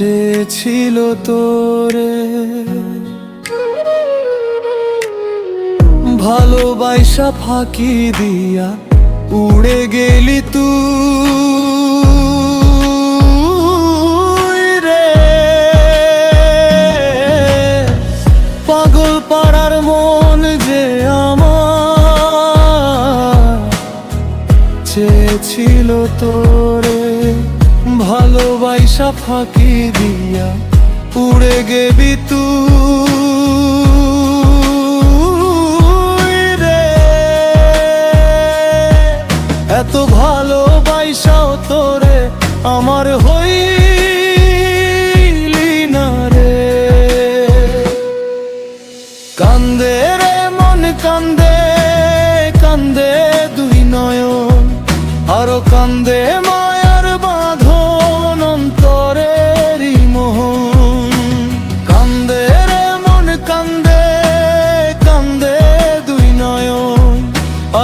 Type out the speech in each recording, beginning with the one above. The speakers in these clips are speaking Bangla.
চেয়েছিল তোরে, ভালোবাসা ফাঁকি দিয়া উড়ে গেলি তুই রে। পাগল পাড়ার মন যে আমার চেয়েছিল তোরে, ভালোবাসা ফাঁকি দিয়া উড়ে গেবি তুই রে। এত ভালোবাসাও তোরে আমার হইলি না রে। কান্দে রে মন কান্দে, কান্দে দুই নয়ন, আরো কান্দে মায়ার বাঁধন অন্তরেরই মোহন। কান্দে রে মন কান্দে, কান্দে দুই নয়ন,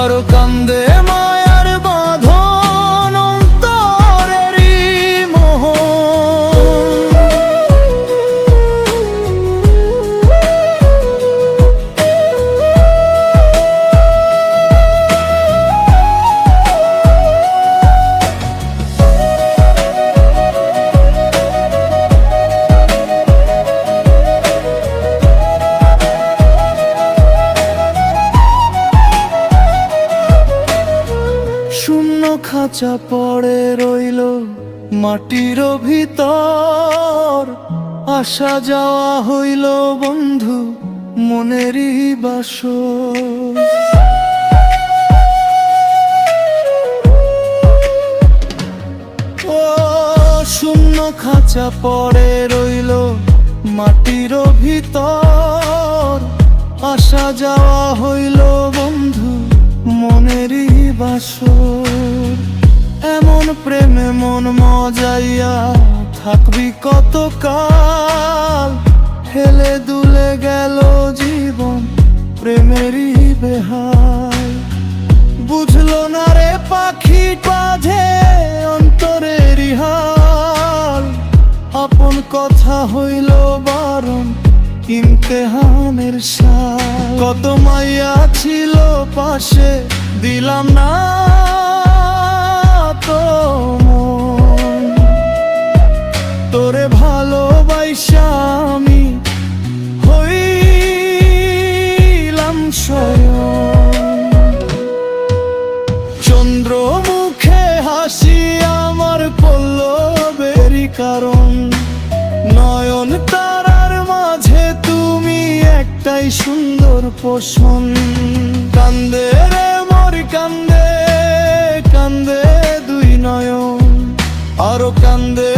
আরো কান্দে মায়ার বাঁধন অন্তরেরই মোহন। শূন্য খাঁচা পড়ে রইল মাটির ভিতর, আসা যাওয়া হইল বন্ধু মনেরই বাসর। ও শূন্য খাঁচা পড়ে রইল মাটির ভিতর, আসা যাওয়া হইল বন্ধু মনেরই বাসর। এমন প্রেমে মন মজাইয়া থাকবি কতকাল, হেলে দুলে গেল জীবন প্রেমেরই বেহাল। বুঝলো না রে পাখি বাঁধে অন্তরেরই হাল, আপন কথা হইল বারণ ইমতেহানের সাল। কত মাইয়া ছিল পাশে দিলাম না তো মন, তোরে ভালোবাসা আমি হইলাম স্বয়ং। চন্দ্র মুখে হাসি আমার পল্লবেরই কারণ, নয়ন তারার মাঝে তুমি একটাই সুন্দর পোষণ। কান্দে রে মোর কান্দে, কান্দে দুই নয়ন, আরো কান্দে